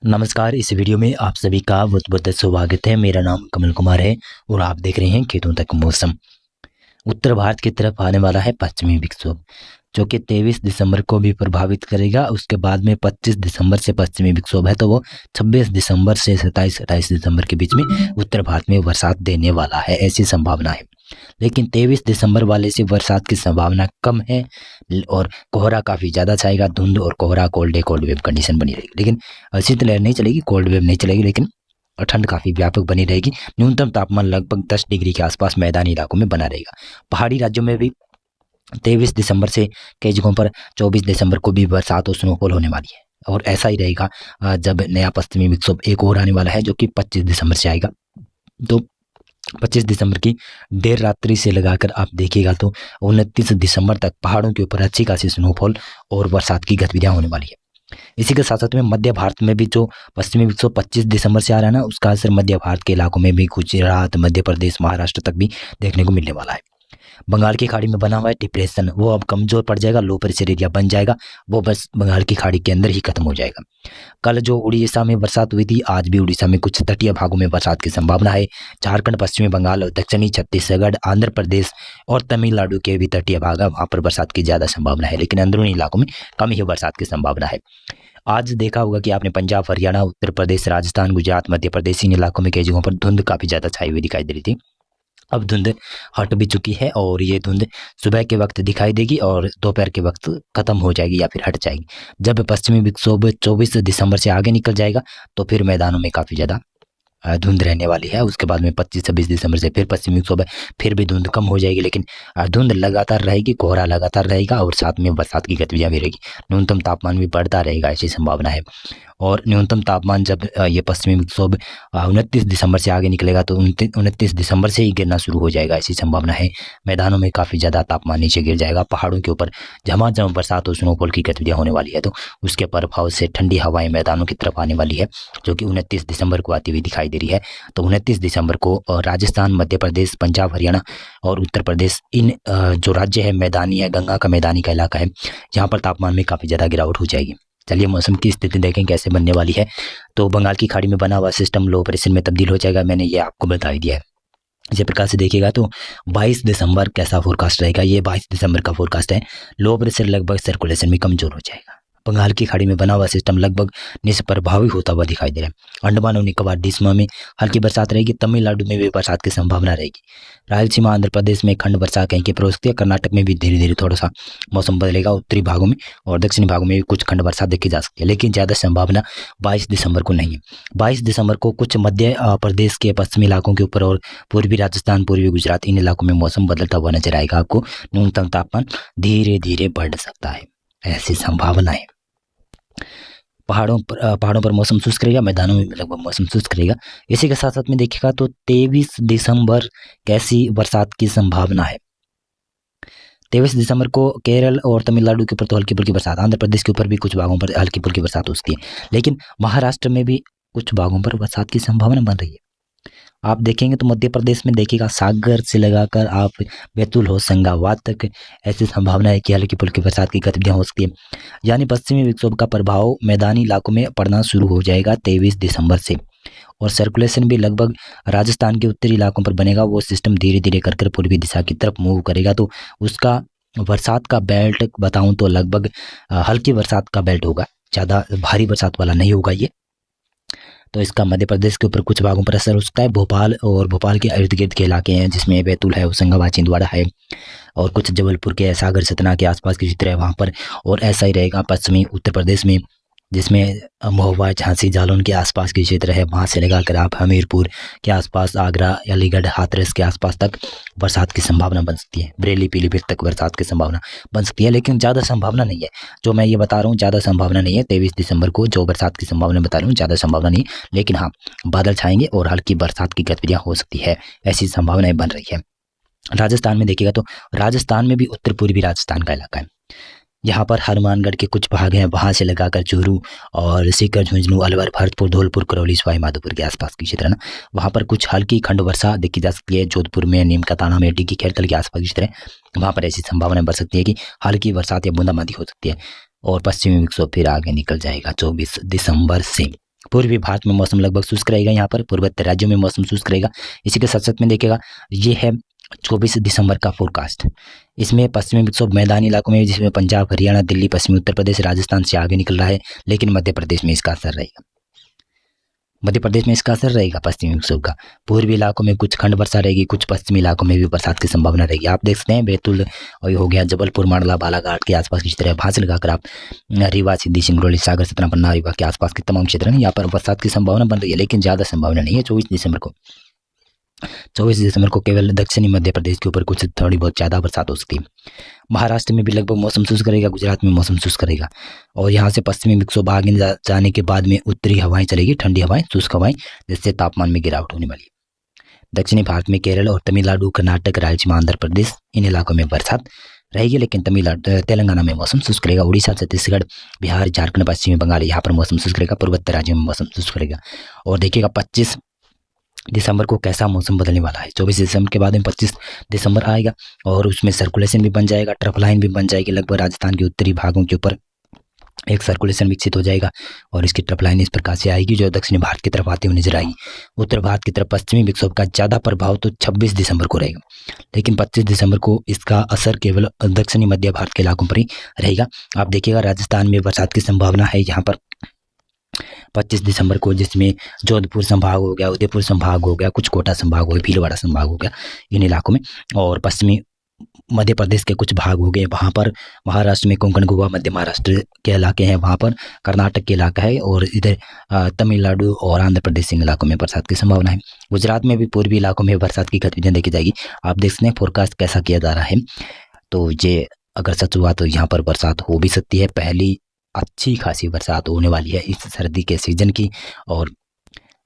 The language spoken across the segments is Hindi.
नमस्कार। इस वीडियो में आप सभी का बहुत-बहुत स्वागत है। मेरा नाम कमल कुमार है और आप देख रहे हैं खेतों तक मौसम। उत्तर भारत की तरफ आने वाला है पश्चिमी विक्षोभ, जो कि 23 दिसंबर को भी प्रभावित करेगा। उसके बाद में 25 दिसंबर से पश्चिमी विक्षोभ है, तो वो 26 दिसंबर से 27-28 दिसंबर के बीच में उत्तर भारत में बरसात देने वाला है, ऐसी संभावना है। लेकिन 23 दिसंबर वाले से बरसात की संभावना कम है और कोहरा काफ़ी ज़्यादा छाएगा। धुंध और कोहरा, कोल्ड वेव कंडीशन बनी रहेगी। लेकिन शीतलहर नहीं चलेगी, कोल्ड वेव नहीं चलेगी, लेकिन ठंड काफ़ी व्यापक बनी रहेगी। न्यूनतम तापमान लगभग 10 डिग्री के आसपास मैदानी इलाकों में बना रहेगा। पहाड़ी राज्यों में भी 23 दिसंबर से कई जगहों पर 24 दिसंबर को भी बरसात और स्नोफॉल होने वाली है। और ऐसा ही रहेगा जब नया पश्चिमी विक्षोभ एक और आने वाला है, जो कि 25 दिसंबर से आएगा। तो 25 दिसंबर की देर रात्रि से लगाकर आप देखिएगा तो 29 दिसंबर तक पहाड़ों के ऊपर अच्छी खासी स्नोफॉल और बरसात की गतिविधियां होने वाली है। इसी के साथ साथ में मध्य भारत में भी जो पश्चिमी विक्षोभ 25 दिसंबर से आ रहा है ना, उसका असर मध्य भारत के इलाकों में भी गुजरात, मध्य प्रदेश, महाराष्ट्र तक भी देखने को मिलने वाला है। बंगाल की खाड़ी में बना हुआ है डिप्रेशन, वो अब कमजोर पड़ जाएगा, लो प्रेशर एरिया बन जाएगा। वो बस बंगाल की खाड़ी के अंदर ही खत्म हो जाएगा। कल जो उड़ीसा में बरसात हुई थी, आज भी उड़ीसा में कुछ तटीय भागों में बरसात की संभावना है। झारखंड, पश्चिमी बंगाल और दक्षिणी छत्तीसगढ़, आंध्र प्रदेश और तमिलनाडु के भी तटीय भाग है, वहाँ पर बरसात की ज़्यादा संभावना है, लेकिन अंदरूनी इलाकों में कम ही बरसात की संभावना है। आज देखा होगा कि आपने पंजाब, हरियाणा, उत्तर प्रदेश, राजस्थान, गुजरात, मध्य प्रदेश, इन इलाकों में कई जगहों पर धुंध काफ़ी ज़्यादा छाई हुई दिखाई दे रही थी। अब धुंध हट भी चुकी है और ये धुंध सुबह के वक्त दिखाई देगी और दोपहर के वक्त खत्म हो जाएगी या फिर हट जाएगी। जब पश्चिमी विक्षोभ 24 दिसंबर से आगे निकल जाएगा तो फिर मैदानों में काफ़ी ज़्यादा धुंध रहने वाली है। उसके बाद में 25-26 दिसंबर से फिर पश्चिमी विक्षोभ है, फिर भी धुंध कम हो जाएगी, लेकिन धुंध लगातार रहेगी, कोहरा लगातार रहेगा और साथ में बरसात की गतिविधियां भी रहेगी। न्यूनतम तापमान भी बढ़ता रहेगा, ऐसी संभावना है। और न्यूनतम तापमान जब ये पश्चिमी विक्षोभ 29 दिसंबर से आगे निकलेगा तो 29 दिसंबर से ही गिरना शुरू हो जाएगा, ऐसी संभावना है। मैदानों में काफ़ी ज़्यादा तापमान नीचे गिर जाएगा। पहाड़ों के ऊपर झमाझम बरसात और स्नोफॉल की गतिविधियां होने वाली है, तो उसके प्रभाव से ठंडी हवाएं मैदानों की तरफ आने वाली है, जो कि 29 दिसंबर को आती हुई दिखाई दे रही है। तो 29 दिसंबर को राजस्थान, मध्य प्रदेश, पंजाब, हरियाणा और उत्तर प्रदेश, इन जो राज्य है मैदानी है, गंगा का मैदानी का इलाका है, यहाँ पर तापमान में काफ़ी ज़्यादा गिरावट हो जाएगी। चलिए मौसम की स्थिति देखें कैसे बनने वाली है। तो बंगाल की खाड़ी में बना हुआ सिस्टम लो प्रेशर में तब्दील हो जाएगा, मैंने ये आपको बता ही दिया है। इसी प्रकार से देखिएगा तो 22 दिसंबर कैसा फोरकास्ट रहेगा, ये 22 दिसंबर का फोरकास्ट है। लो प्रेशर लगभग सर्कुलेशन में कमजोर हो जाएगा। बंगाल की खाड़ी में बना हुआ सिस्टम लगभग निष्प्रभावी होता हुआ दिखाई दे रहा है। अंडमान और निकोबार द्वीप में हल्की बरसात रहेगी। तमिलनाडु में भी बरसात की संभावना रहेगी। रायलसीमा, आंध्र प्रदेश में खंड वर्षा कहीं की हो सकती है। कर्नाटक में भी धीरे धीरे थोड़ा सा मौसम बदलेगा। उत्तरी भागों में और दक्षिणी भागों में भी कुछ खंड वर्षा देखी जा सकती है, लेकिन ज़्यादा संभावना 22 दिसंबर को नहीं है। 22 दिसंबर को कुछ मध्य प्रदेश के पश्चिमी इलाकों के ऊपर और पूर्वी राजस्थान, पूर्वी गुजरात, इन इलाकों में मौसम बदलता हुआ नजर आएगा। आपको न्यूनतम तापमान धीरे धीरे बढ़ सकता है, ऐसी संभावना है। पहाड़ों पर मौसम शुष्क रहेगा, मैदानों में लगभग मौसम शुष्क रहेगा। इसी के साथ साथ में देखिएगा तो 23 दिसंबर कैसी बरसात की संभावना है। 23 दिसंबर को केरल और तमिलनाडु के ऊपर तो हल्की फुल्की बरसात, आंध्र प्रदेश के ऊपर भी कुछ भागों पर हल्की फुल्की बरसात हो सकती है, लेकिन महाराष्ट्र में भी कुछ भागों पर बरसात की संभावना बन रही है। आप देखेंगे तो मध्य प्रदेश में देखिएगा सागर से लगाकर आप बैतूल, होशंगाबाद तक ऐसी संभावना है कि हल्की फुल्की बरसात की गतिविधियां हो सकती है। यानी पश्चिमी विक्षोभ का प्रभाव मैदानी इलाकों में पड़ना शुरू हो जाएगा 23 दिसंबर से, और सर्कुलेशन भी लगभग राजस्थान के उत्तरी इलाकों पर बनेगा। वो सिस्टम धीरे धीरे कर पूर्वी दिशा की तरफ मूव करेगा, तो उसका बरसात का बेल्ट बताऊं तो लगभग हल्की बरसात का बेल्ट होगा, ज़्यादा भारी बरसात वाला नहीं होगा ये। तो इसका मध्य प्रदेश के ऊपर कुछ भागों पर असर हो सकता है। भोपाल और भोपाल के इर्द गिर्द के इलाके हैं, जिसमें बैतूल है, होशंगाबाद, छिंदवाड़ा है और कुछ जबलपुर के सागर, सतना के आसपास की क्षेत्र है वहाँ पर। और ऐसा ही रहेगा पश्चिमी उत्तर प्रदेश में, जिसमें महोबा, झांसी, जालौन के आसपास के क्षेत्र है, वहाँ से लगाकर आप हमीरपुर के आसपास, आगरा, अलीगढ़, हाथरस के आसपास तक बरसात की संभावना बन सकती है। बरेली, पीलीभीत तक बरसात की संभावना बन सकती है, लेकिन ज़्यादा संभावना नहीं है। जो मैं ये बता रहा हूँ ज़्यादा संभावना नहीं है। 23 दिसंबर को जो बरसात की संभावना बता रहा हूँ ज़्यादा संभावना नहीं है, लेकिन हाँ बादल छाएंगे और हल्की बरसात की गतिविधियाँ हो सकती है, ऐसी संभावनाएं बन रही है। राजस्थान में देखिएगा तो राजस्थान में भी उत्तर पूर्वी राजस्थान का इलाका है। यहाँ पर हनुमानगढ़ के कुछ भाग हैं, वहाँ से लगाकर चूरू और सीकर, झुंझुनू, अलवर, भरतपुर, धौलपुर, करौली, सवाई माधोपुर के आसपास की क्षेत्र है ना, वहाँ पर कुछ हल्की खंड वर्षा देखी जा सकती है। जोधपुर में, नीम का ताना में, डिग्गी खेड़तल के आसपास की क्षेत्र है, वहाँ पर ऐसी संभावना बढ़ सकती है कि हल्की बरसात या बूंदाबांदी हो सकती है। और पश्चिमी विक्षोभ फिर आगे निकल जाएगा 24 दिसंबर से। पूर्वी भारत में मौसम लगभग शुष्क रहेगा, यहाँ पर पूर्वोत्तर राज्यों में मौसम शुष्क रहेगा। इसी के साथ साथ में देखिएगा ये है 24 दिसंबर का फोरकास्ट। इसमें पश्चिमी विक्षोभ मैदानी इलाकों में, जिसमें पंजाब, हरियाणा, दिल्ली, पश्चिमी उत्तर प्रदेश, राजस्थान से आगे निकल रहा है, लेकिन मध्य प्रदेश में इसका असर रहेगा। मध्य प्रदेश में इसका असर रहेगा पश्चिमी विक्षोभ का। पूर्वी इलाकों में कुछ खंड वर्षा रहेगी, कुछ पश्चिमी इलाकों में भी बरसात की संभावना रहेगी। आप देख सकते हैं बैतूल और हो गया जबलपुर, मंडला, बालाघाट के आसपास की तरह भांस लगाकर आप रीवा, सिद्धि, सिंगरौली, सागर, सतना, पन्ना, रीवा के आसपास के तमाम क्षेत्र हैं, यहाँ पर बरसात की संभावना बन रही है, लेकिन ज़्यादा संभावना नहीं है। 24 दिसंबर को केवल दक्षिणी मध्य प्रदेश के ऊपर कुछ थोड़ी बहुत ज़्यादा बरसात हो सकती है। महाराष्ट्र में भी लगभग मौसम शुष्क रहेगा, गुजरात में मौसम शुष्क रहेगा, और यहाँ से पश्चिमी विक्षोभ आगे जाने के बाद में उत्तरी हवाएं चलेगी, ठंडी हवाएं, शुष्क हवाएं, जिससे तापमान में गिरावट होने वाली है। दक्षिणी भारत में केरल और तमिलनाडु, कर्नाटक, रायलसीमा, आंध्र प्रदेश, इन इलाकों में बरसात रहेगी, लेकिन तेलंगाना में मौसम शुष्क रहेगा। उड़ीसा, छत्तीसगढ़, बिहार, झारखंड, पश्चिमी बंगाल, यहाँ पर मौसम शुष्क रहेगा। पूर्वोत्तर राज्यों में मौसम शुष्क रहेगा। और देखिएगा 25 दिसंबर को कैसा मौसम बदलने वाला है। 24 दिसंबर के बाद में 25 दिसंबर आएगा और उसमें सर्कुलेशन भी बन जाएगा, ट्रफ लाइन भी बन जाएगी। लगभग राजस्थान के उत्तरी भागों के ऊपर एक सर्कुलेशन विकसित हो जाएगा और इसकी ट्रफ लाइन इस प्रकार से आएगी जो दक्षिणी भारत की तरफ आती हुई नजर आएगी। उत्तर भारत की तरफ पश्चिमी विक्षोभ का ज़्यादा प्रभाव तो 26 दिसंबर को रहेगा, लेकिन 25 दिसंबर को इसका असर केवल दक्षिणी मध्य भारत के इलाकों पर ही रहेगा। आप देखिएगा राजस्थान में बरसात की संभावना है यहाँ पर 25 दिसंबर को, जिसमें जोधपुर संभाग हो गया, उदयपुर संभाग हो गया, कुछ कोटा संभाग हो गया, भीलवाड़ा संभाग हो गया, इन इलाकों में, और पश्चिमी मध्य प्रदेश के कुछ भाग हो गए वहाँ पर। महाराष्ट्र में कोंकण, गोवा, मध्य महाराष्ट्र के इलाके हैं वहाँ पर, कर्नाटक के इलाका है, और इधर तमिलनाडु और आंध्र प्रदेश के इलाकों में बरसात की संभावना है। गुजरात में भी पूर्वी इलाकों में बरसात की गतिविधियाँ देखी जाएगी। आप देख सकते हैं फोरकास्ट कैसा किया जा रहा है। तो ये अगर सच हुआ तो यहाँ पर बरसात हो भी सकती है, पहली अच्छी खासी बरसात होने वाली है इस सर्दी के सीजन की। और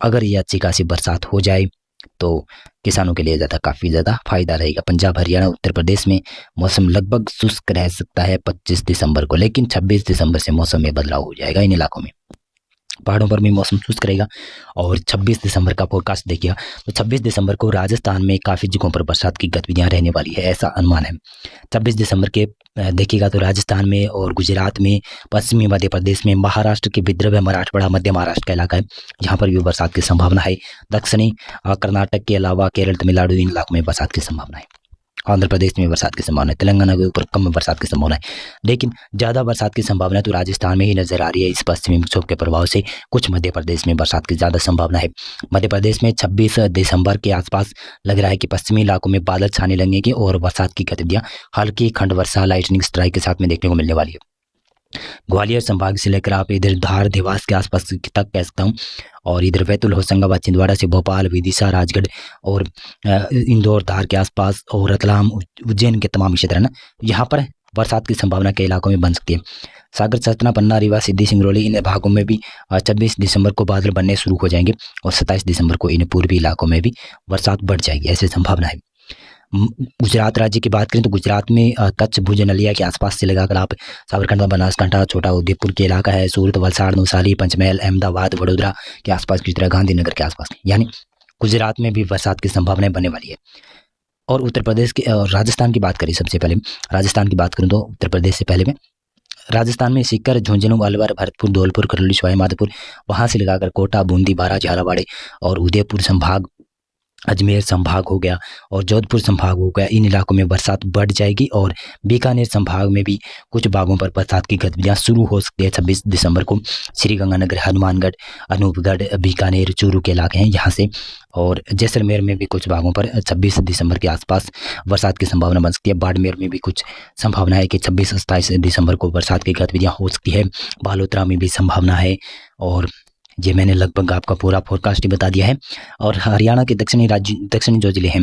अगर ये अच्छी खासी बरसात हो जाए तो किसानों के लिए काफ़ी ज़्यादा फायदा रहेगा। पंजाब, हरियाणा, उत्तर प्रदेश में मौसम लगभग शुष्क रह सकता है 25 दिसंबर को, लेकिन 26 दिसंबर से मौसम में बदलाव हो जाएगा इन इलाकों में। पहाड़ों पर भी मौसम शुष्क रहेगा। और 26 दिसंबर का फोरकास्ट देखिएगा तो 26 दिसंबर को राजस्थान में काफ़ी जगहों पर बरसात की गतिविधियां रहने वाली है, ऐसा अनुमान है। 26 दिसंबर के देखिएगा तो राजस्थान में और गुजरात में, पश्चिमी मध्य प्रदेश में, महाराष्ट्र के विदर्भ, मराठवाड़ा, मध्य महाराष्ट्र का इलाका है, यहाँ पर भी बरसात की संभावना है। दक्षिणी कर्नाटक के अलावा केरल, तमिलनाडु, इन इलाकों में बरसात की संभावना है। आंध्र प्रदेश में बरसात की संभावना है। तेलंगाना के ऊपर कम बरसात की संभावना है, लेकिन ज़्यादा बरसात की संभावना तो राजस्थान में ही नजर आ रही है। इस पश्चिमी विक्षोभ के प्रभाव से कुछ मध्य प्रदेश में बरसात की ज़्यादा संभावना है। मध्य प्रदेश में 26 दिसंबर के आसपास लग रहा है कि पश्चिमी इलाकों में बादल छाने लगेंगे और बरसात की गतिविधियाँ हल्की खंड वर्षा, लाइटनिंग स्ट्राइक के साथ में देखने को मिलने वाली है। ग्वालियर संभाग से लेकर आप इधर धार, देवास के आसपास तक कह सकता हूँ, और इधर बैतूल, होशंगाबाद, छिंदवाड़ा से भोपाल, विदिशा, राजगढ़ और इंदौर, धार के आसपास, और रतलाम, उज्जैन के तमाम क्षेत्र है ना, यहाँ पर बरसात की संभावना के इलाकों में बन सकती है। सागर, सतना, पन्ना, रीवा, सिद्धि, सिंगरौली, इन भागों में भी 26 दिसंबर को बादल बनने शुरू हो जाएंगे और 27 दिसंबर को इन पूर्वी इलाकों में भी बरसात बढ़ जाएगी, ऐसी संभावना है। गुजरात राज्य की बात करें तो गुजरात में कच्छ, भुज, नलिया के आसपास से लगाकर आप साबरकांठा, बनासकांठा, छोटा उदयपुर के इलाका है, सूरत, वलसाड़, नौसारी, पंचमहल, अहमदाबाद, वडोदरा के आसपास की तरह गांधीनगर के आसपास, यानी गुजरात में भी बरसात की संभावनाएं बनने वाली है। और उत्तर प्रदेश के और राजस्थान की बात करें, सबसे पहले राजस्थान की बात करूँ तो उत्तर प्रदेश से पहले में राजस्थान में सीकर, झुंझुनू, अलवर, भरतपुर, धौलपुर, करौली, सवाई माधोपुर, वहाँ से लगाकर कोटा, बूंदी, बारां, झालावाड़ और उदयपुर संभाग, अजमेर संभाग हो गया और जोधपुर संभाग हो गया, इन इलाकों में बरसात बढ़ जाएगी। और बीकानेर संभाग में भी कुछ भागों पर बरसात की गतिविधियां शुरू हो सकती है 26 दिसंबर को। श्रीगंगानगर, हनुमानगढ़, अनूपगढ़, बीकानेर, चूरू के इलाके हैं यहाँ से, और जैसलमेर में भी कुछ भागों पर 26 दिसंबर के आसपास बरसात की संभावना बन सकती है। बाड़मेर में भी कुछ संभावना है कि 26-27 दिसंबर को बरसात की गतिविधियाँ हो सकती है। बालोतरा में भी संभावना है, और ये मैंने लगभग आपका पूरा फोरकास्ट ही बता दिया है। और हरियाणा के दक्षिणी जो जिले हैं,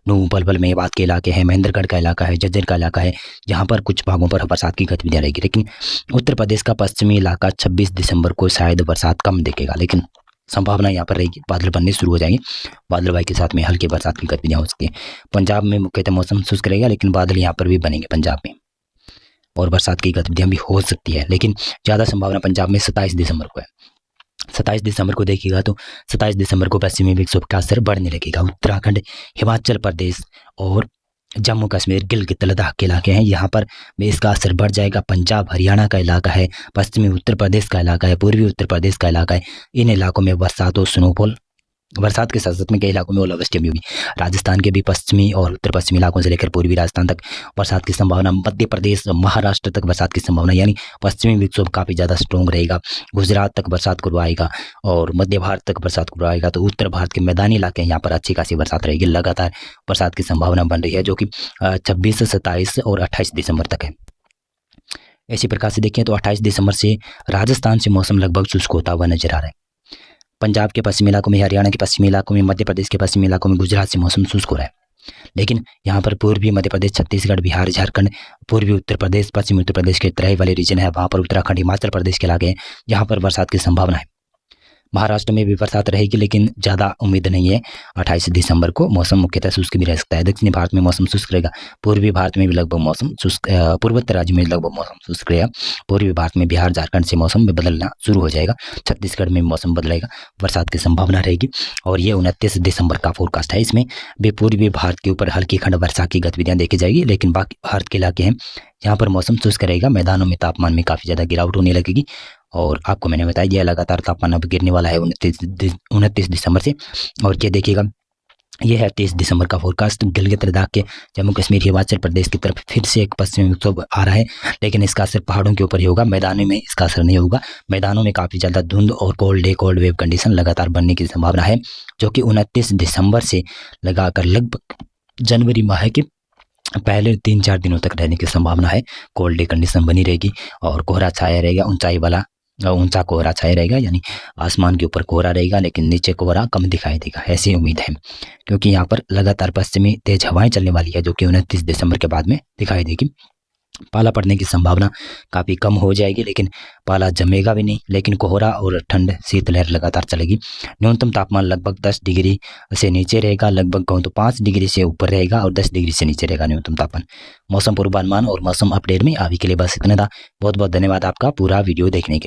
नूह, पलवल, मेवात के इलाके हैं, महेंद्रगढ़ का इलाका है, झज्जर का इलाका है, यहाँ पर कुछ भागों पर बरसात की गतिविधियाँ रहेगी। लेकिन उत्तर प्रदेश का पश्चिमी इलाका 26 दिसंबर को शायद बरसात कम दिखेगा, लेकिन संभावना यहाँ पर रहेगी, बादल बनने शुरू हो जाएंगे, बादलवाई के साथ में हल्की बरसात की गतिविधियाँ हो सकती हैं। पंजाब में मुख्यतः मौसम शुष्क रहेगा, लेकिन बादल यहाँ पर भी बनेंगे पंजाब में, और बरसात की गतिविधियाँ भी हो सकती है, लेकिन ज़्यादा संभावना पंजाब में 27 दिसंबर को है। 27 दिसंबर को देखिएगा तो 27 दिसंबर को पश्चिमी विक्षोभ का असर बढ़ने लगेगा। उत्तराखंड, हिमाचल प्रदेश और जम्मू कश्मीर गिलगित लद्दाख के इलाके हैं, यहाँ पर भी इसका असर बढ़ जाएगा। पंजाब हरियाणा का इलाका है, पश्चिमी उत्तर प्रदेश का इलाका है, पूर्वी उत्तर प्रदेश का इलाका है, इन इलाकों में बरसात और स्नोफॉल, बरसात के साथ साथ में कई इलाकों में ओलावृष्टि भी होगी। राजस्थान के भी पश्चिमी और उत्तर पश्चिमी इलाकों से लेकर पूर्वी राजस्थान तक बरसात की संभावना। मध्य प्रदेश महाराष्ट्र तक बरसात की संभावना, यानी पश्चिमी विक्षोभ काफ़ी ज़्यादा स्ट्रॉन्ग रहेगा। गुजरात तक बरसात करवाएगा और मध्य भारत तक बरसात करवाएगा। तो उत्तर भारत के मैदानी इलाके हैं, यहाँ पर अच्छी खासी बरसात रहेगी। लगातार बरसात की संभावना बन रही है, जो कि 26, 27 और 28 दिसंबर तक है। इसी प्रकार से देखें तो 28 दिसंबर से राजस्थान से मौसम लगभग शुष्क होता हुआ नजर आ रहा है। पंजाब के पश्चिमी इलाकों में, हरियाणा के पश्चिमी इलाकों में, मध्य प्रदेश के पश्चिमी इलाकों में, गुजरात से मौसम शुष्क हो रहा है। लेकिन यहाँ पर पूर्वी मध्य प्रदेश, छत्तीसगढ़, बिहार, झारखंड, पूर्वी उत्तर प्रदेश, पश्चिमी उत्तर प्रदेश के तराई वाले रीजन है, वहाँ पर उत्तराखंड, हिमाचल प्रदेश के इलाके हैं, यहाँ पर बरसात की संभावना है। महाराष्ट्र में भी बरसात रहेगी, लेकिन ज़्यादा उम्मीद नहीं है। 28 दिसंबर को मौसम मुख्यतः शुष्क भी रह सकता है। दक्षिणी भारत में मौसम शुष्क रहेगा, पूर्वी भारत में भी लगभग मौसम शुष्क, पूर्वोत्तर राज्य में लगभग मौसम शुष्क रहेगा। पूर्वी भारत में बिहार, झारखंड से मौसम में बदलना शुरू हो जाएगा। छत्तीसगढ़ में मौसम बदलेगा, बरसात की संभावना रहेगी। और ये 29 दिसंबर का फोरकास्ट है। इसमें भी पूर्वी भारत के ऊपर हल्की खंड वर्षा की गतिविधियाँ देखी जाएगी, लेकिन बाकी भारत के इलाके हैं यहाँ पर मौसम शुष्क रहेगा। मैदानों में तापमान में काफ़ी ज़्यादा गिरावट होने लगेगी। और आपको मैंने बताया यह लगातार तापमान अब गिरने वाला है 29 दिसंबर से। और ये देखिएगा, यह है 23 दिसंबर का फोरकास्ट। गिलगित लद्दाख के, जम्मू कश्मीर, हिमाचल प्रदेश की तरफ फिर से एक पश्चिमी विक्षोभ आ रहा है, लेकिन इसका असर पहाड़ों के ऊपर ही होगा, मैदानों में इसका असर नहीं होगा। मैदानों में काफ़ी ज़्यादा धुंध और कोल्ड वेव कंडीशन लगातार बनने की संभावना है, जो कि 29 दिसंबर से लगाकर लगभग जनवरी माह के पहले 3-4 दिनों तक रहने की संभावना है। कोल्ड डे कंडीशन बनी रहेगी और कोहरा छाया रहेगा, ऊंचाई वाला ऊंचा कोहरा छाया रहेगा, यानी आसमान के ऊपर कोहरा रहेगा, लेकिन नीचे कोहरा कम दिखाई देगा, ऐसी उम्मीद है। क्योंकि यहाँ पर लगातार पश्चिमी तेज हवाएं चलने वाली है, जो कि 29 दिसंबर के बाद में दिखाई देगी। पाला पड़ने की संभावना काफ़ी कम हो जाएगी, लेकिन पाला जमेगा भी नहीं, लेकिन कोहरा और ठंड शीतलहर लगातार चलेगी। न्यूनतम तापमान लगभग 10 डिग्री से नीचे रहेगा, लगभग कहूँ तो 5 डिग्री से ऊपर रहेगा और 10 डिग्री से नीचे रहेगा न्यूनतम तापमान। मौसम पूर्वानुमान और मौसम अपडेट में अभी के लिए बस इतना था। बहुत बहुत धन्यवाद आपका पूरा वीडियो देखने के लिए।